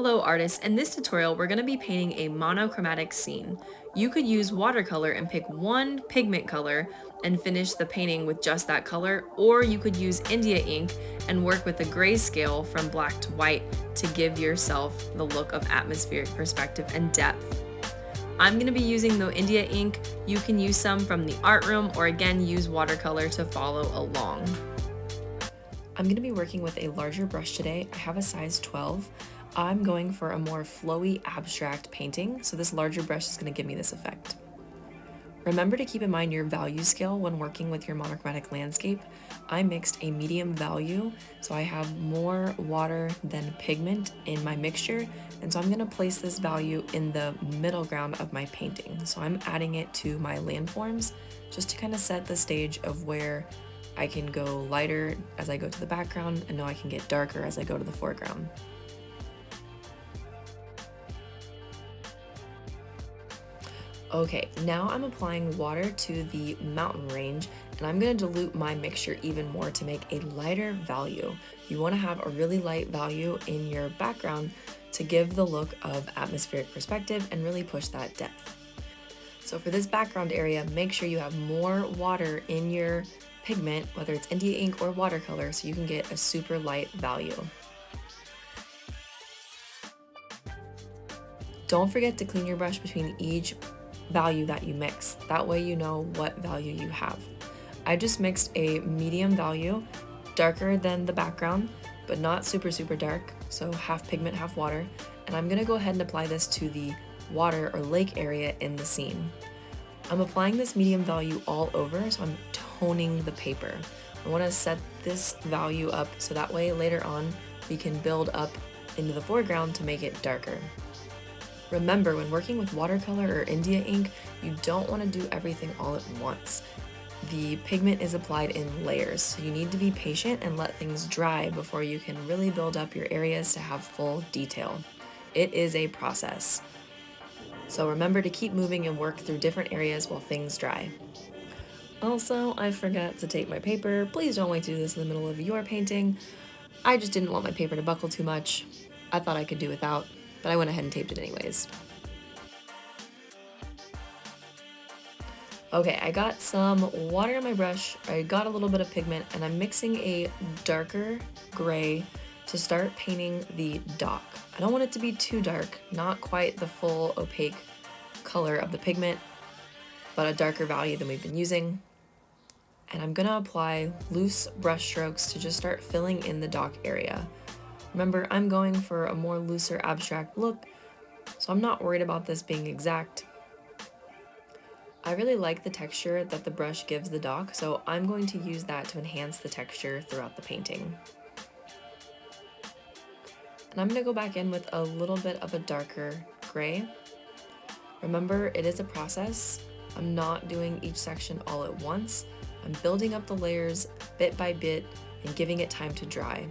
Hello artists, in this tutorial we're going to be painting a monochromatic scene. You could use watercolor and pick one pigment color and finish the painting with just that color, or you could use India ink and work with the grayscale from black to white to give yourself the look of atmospheric perspective and depth. I'm going to be using the India ink. You can use some from the art room or again use watercolor to follow along. I'm going to be working with a larger brush today. I have a size 12. I'm going for a more flowy abstract painting, so this larger brush is going to give me this effect. Remember to keep in mind your value scale when working with your monochromatic landscape. I mixed a medium value, so I have more water than pigment in my mixture, and so I'm going to place this value in the middle ground of my painting. So I'm adding it to my landforms just to kind of set the stage of where I can go lighter as I go to the background and know I can get darker as I go to the foreground. Okay, now I'm applying water to the mountain range and I'm going to dilute my mixture even more to make a lighter value. You want to have a really light value in your background to give the look of atmospheric perspective and really push that depth. So for this background area, make sure you have more water in your pigment, whether it's India ink or watercolor, so you can get a super light value. Don't forget to clean your brush between each value that you mix. That way you know what value you have. I just mixed a medium value, darker than the background, but not super dark, so half pigment, half water, and I'm gonna go ahead and apply this to the water or lake area in the scene. I'm applying this medium value all over, so I'm toning the paper. I want to set this value up so that way later on we can build up into the foreground to make it darker. Remember, when working with watercolor or India ink, you don't want to do everything all at once. The pigment is applied in layers, so you need to be patient and let things dry before you can really build up your areas to have full detail. It is a process. So remember to keep moving and work through different areas while things dry. Also, I forgot to tape my paper. Please don't wait to do this in the middle of your painting. I just didn't want my paper to buckle too much. I thought I could do without, but I went ahead and taped it anyways. Okay, I got some water in my brush, I got a little bit of pigment, and I'm mixing a darker gray to start painting the dock. I don't want it to be too dark, not quite the full opaque color of the pigment, but a darker value than we've been using. And I'm gonna apply loose brush strokes to just start filling in the dock area. Remember, I'm going for a more looser abstract look, so I'm not worried about this being exact. I really like the texture that the brush gives the dock, so I'm going to use that to enhance the texture throughout the painting. And I'm going to go back in with a little bit of a darker gray. Remember, it is a process. I'm not doing each section all at once. I'm building up the layers bit by bit and giving it time to dry.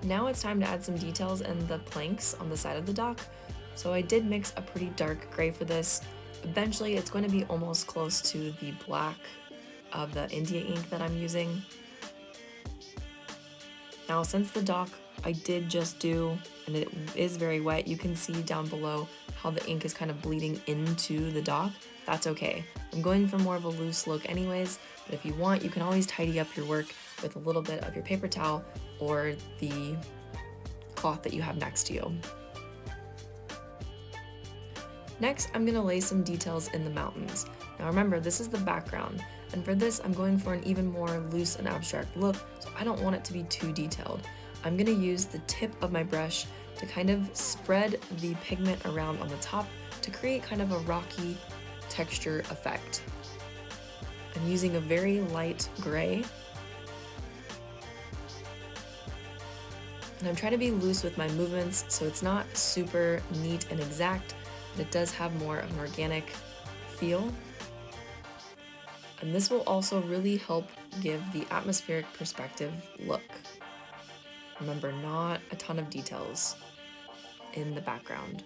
Now it's time to add some details in the planks on the side of the dock. So I did mix a pretty dark gray for this. Eventually it's going to be almost close to the black of the India ink that I'm using. Now since the dock I did just do, and it is very wet, you can see down below how the ink is kind of bleeding into the dock. That's okay. I'm going for more of a loose look anyways, but if you want, you can always tidy up your work with a little bit of your paper towel or the cloth that you have next to you. Next, I'm gonna lay some details in the mountains. Now remember, this is the background, and for this, I'm going for an even more loose and abstract look, so I don't want it to be too detailed. I'm gonna use the tip of my brush to kind of spread the pigment around on the top to create kind of a rocky texture effect. I'm using a very light gray, and I'm trying to be loose with my movements so it's not super neat and exact, but it does have more of an organic feel. And this will also really help give the atmospheric perspective look. Remember, not a ton of details in the background.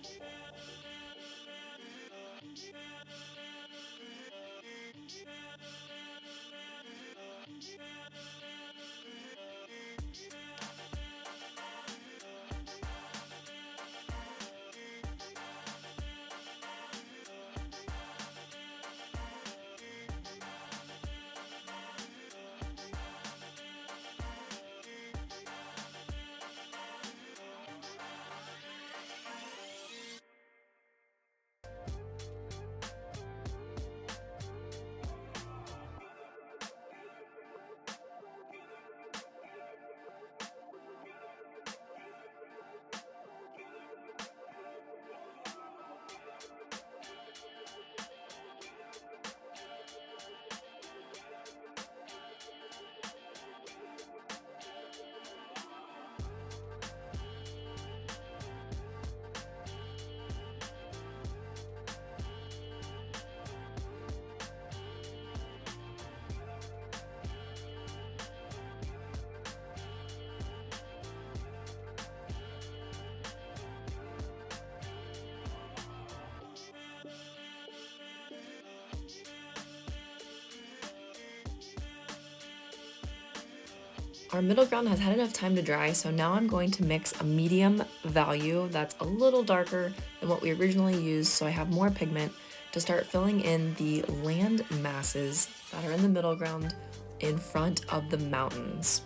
Our middle ground has had enough time to dry, so now I'm going to mix a medium value that's a little darker than what we originally used, so I have more pigment to start filling in the land masses that are in the middle ground in front of the mountains.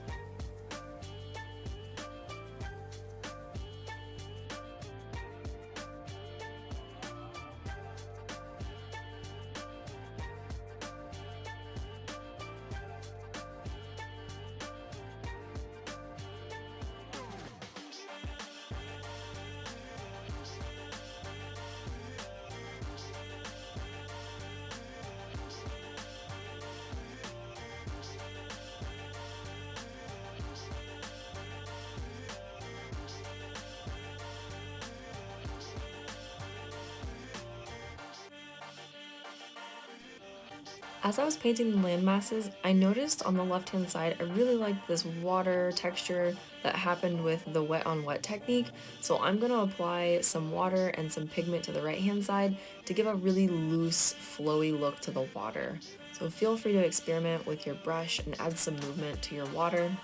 As I was painting the land masses, I noticed on the left-hand side, I really liked this water texture that happened with the wet on wet technique. So I'm gonna apply some water and some pigment to the right-hand side to give a really loose, flowy look to the water. So feel free to experiment with your brush and add some movement to your water.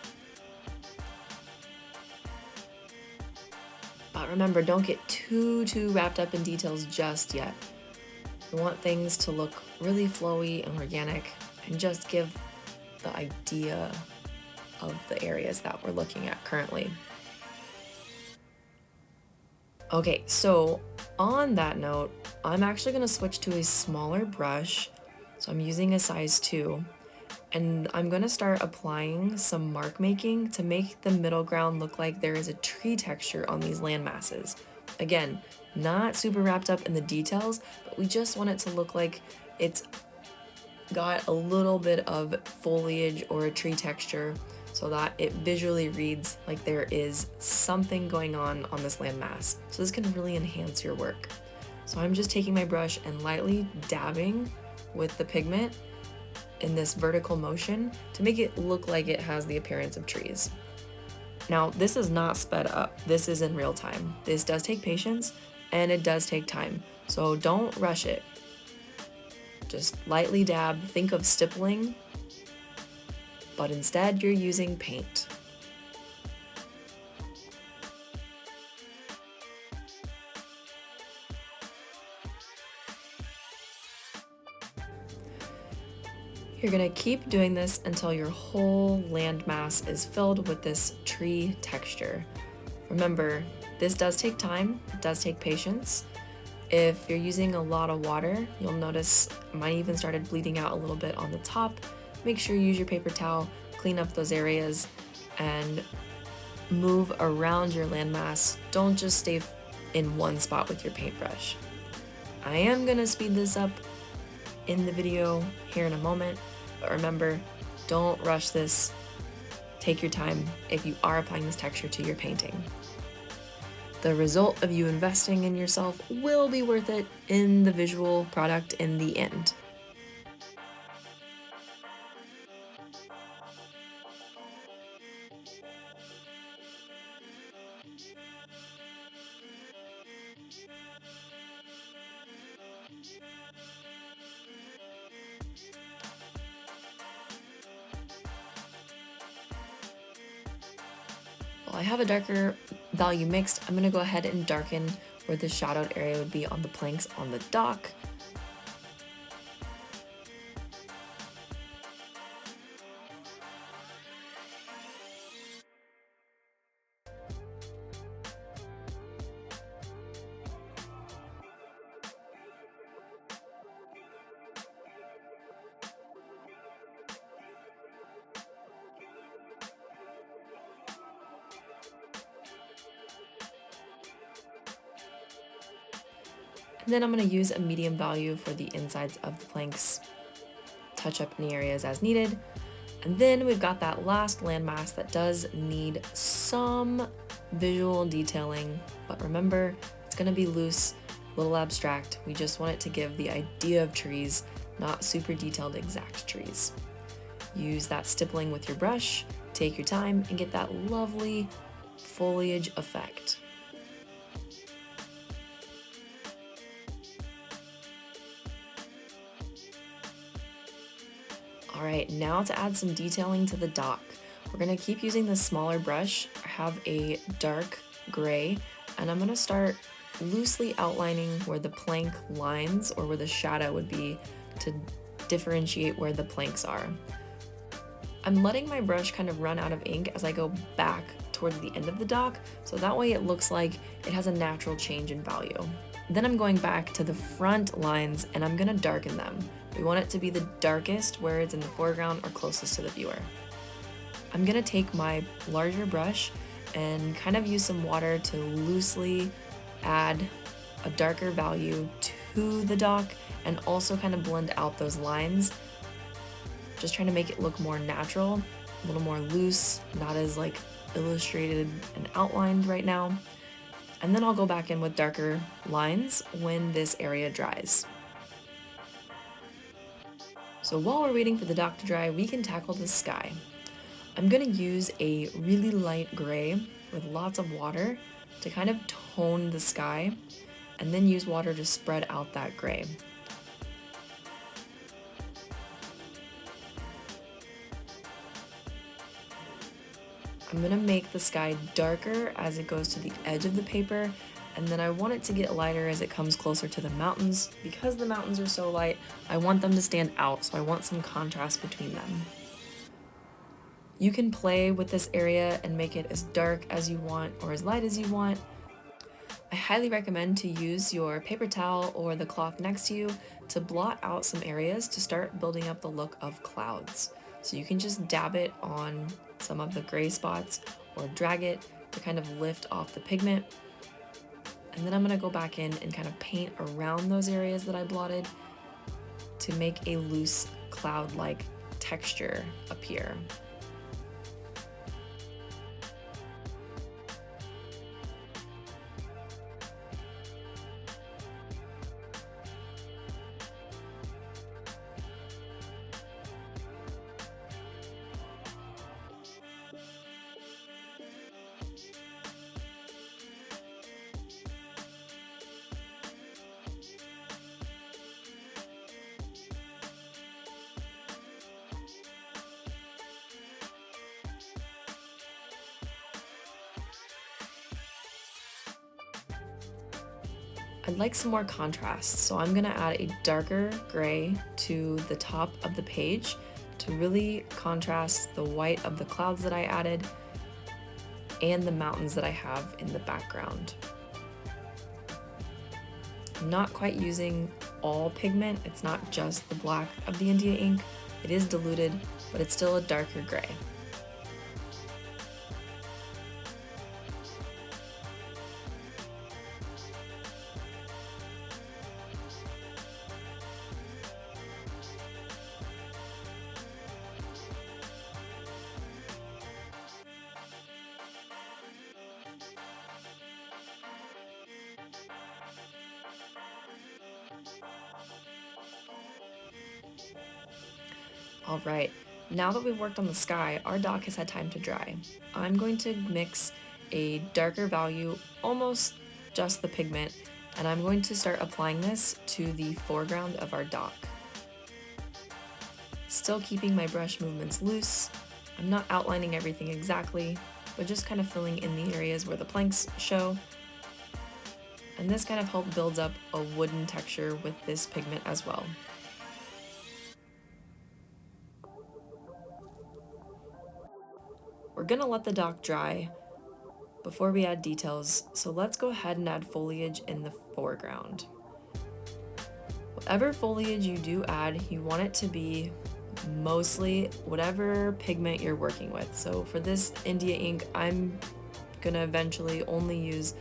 But remember, don't get too wrapped up in details just yet. We want things to look really flowy and organic and just give the idea of the areas that we're looking at currently. Okay, so on that note, I'm actually gonna switch to a smaller brush. So I'm using a size 2, and I'm gonna start applying some mark making to make the middle ground look like there is a tree texture on these land masses. Again, not super wrapped up in the details, but we just want it to look like it's got a little bit of foliage or a tree texture so that it visually reads like there is something going on this landmass. So this can really enhance your work. So I'm just taking my brush and lightly dabbing with the pigment in this vertical motion to make it look like it has the appearance of trees. Now, this is not sped up. This is in real time. This does take patience and it does take time. So don't rush it. Just lightly dab, think of stippling, but instead you're using paint. You're gonna keep doing this until your whole landmass is filled with this tree texture. Remember, this does take time, it does take patience. If you're using a lot of water, you'll notice mine even started bleeding out a little bit on the top. Make sure you use your paper towel, clean up those areas, and move around your landmass. Don't just stay in one spot with your paintbrush. I am gonna speed this up in the video here in a moment, but remember, don't rush this. Take your time if you are applying this texture to your painting. The result of you investing in yourself will be worth it in the visual product in the end. While I have a darker value mixed, I'm gonna go ahead and darken where the shadowed area would be on the planks on the dock. And then I'm going to use a medium value for the insides of the planks, touch up any areas as needed. And then we've got that last landmass that does need some visual detailing, but remember, it's going to be loose, a little abstract. We just want it to give the idea of trees, not super detailed exact trees. Use that stippling with your brush, take your time, and get that lovely foliage effect. All right, now to add some detailing to the dock. We're gonna keep using this smaller brush. I have a dark gray, and I'm gonna start loosely outlining where the plank lines or where the shadow would be to differentiate where the planks are. I'm letting my brush kind of run out of ink as I go back towards the end of the dock, so that way it looks like it has a natural change in value. Then I'm going back to the front lines and I'm gonna darken them. We want it to be the darkest where it's in the foreground or closest to the viewer. I'm gonna take my larger brush and kind of use some water to loosely add a darker value to the dock and also kind of blend out those lines. Just trying to make it look more natural, a little more loose, not as like illustrated and outlined right now. And then I'll go back in with darker lines when this area dries. So while we're waiting for the dock to dry, we can tackle the sky. I'm gonna use a really light gray with lots of water to kind of tone the sky, and then use water to spread out that gray. I'm gonna make the sky darker as it goes to the edge of the paper, and then I want it to get lighter as it comes closer to the mountains. Because the mountains are so light, I want them to stand out, so I want some contrast between them. You can play with this area and make it as dark as you want or as light as you want. I highly recommend to use your paper towel or the cloth next to you to blot out some areas to start building up the look of clouds. So you can just dab it on some of the gray spots or drag it to kind of lift off the pigment. And then I'm gonna go back in and kind of paint around those areas that I blotted to make a loose cloud-like texture appear. I'd like some more contrast, so I'm gonna add a darker gray to the top of the page to really contrast the white of the clouds that I added and the mountains that I have in the background. I'm not quite using all pigment, it's not just the black of the India ink. It is diluted, but it's still a darker gray. All right, now that we've worked on the sky, our dock has had time to dry. I'm going to mix a darker value, almost just the pigment, and I'm going to start applying this to the foreground of our dock. Still keeping my brush movements loose. I'm not outlining everything exactly, but just kind of filling in the areas where the planks show. And this kind of builds up a wooden texture with this pigment as well. We're gonna let the dock dry before we add details, so let's go ahead and add foliage in the foreground. Whatever foliage you do add, you want it to be mostly whatever pigment you're working with. So for this India ink, I'm gonna eventually only use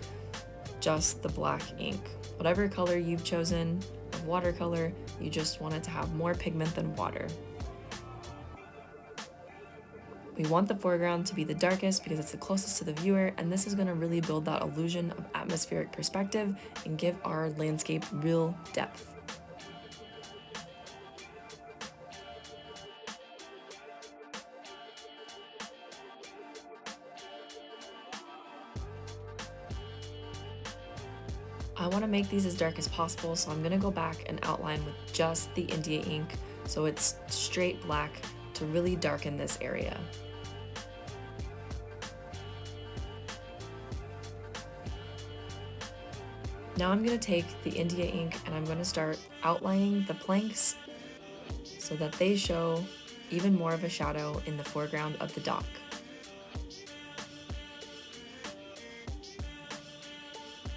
just the black ink. Whatever color you've chosen of watercolor, you just want it to have more pigment than water. We want the foreground to be the darkest because it's the closest to the viewer, and this is going to really build that illusion of atmospheric perspective and give our landscape real depth. I want to make these as dark as possible, so I'm going to go back and outline with just the India ink so it's straight black to really darken this area. Now I'm going to take the India ink and I'm going to start outlining the planks so that they show even more of a shadow in the foreground of the dock.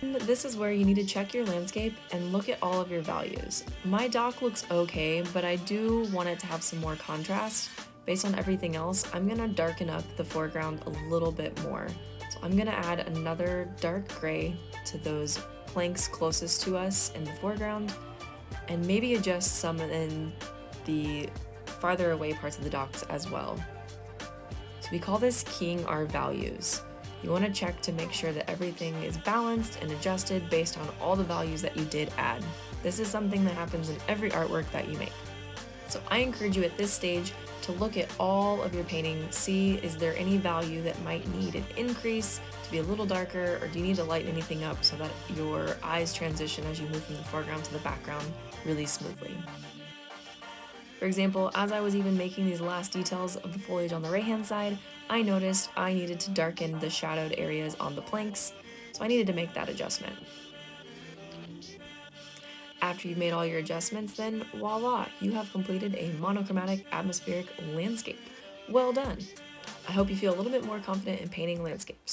And this is where you need to check your landscape and look at all of your values. My dock looks okay, but I do want it to have some more contrast. Based on everything else, I'm gonna darken up the foreground a little bit more. So I'm gonna add another dark gray to those planks closest to us in the foreground, and maybe adjust some in the farther away parts of the docks as well. So we call this keying our values. You want to check to make sure that everything is balanced and adjusted based on all the values that you did add. This is something that happens in every artwork that you make. So I encourage you at this stage to look at all of your painting, see is there any value that might need an increase, to be a little darker, or do you need to lighten anything up so that your eyes transition as you move from the foreground to the background really smoothly. For example, as I was even making these last details of the foliage on the right hand side, I noticed I needed to darken the shadowed areas on the planks, so I needed to make that adjustment. After you've made all your adjustments, then voila, you have completed a monochromatic atmospheric landscape. Well done! I hope you feel a little bit more confident in painting landscapes.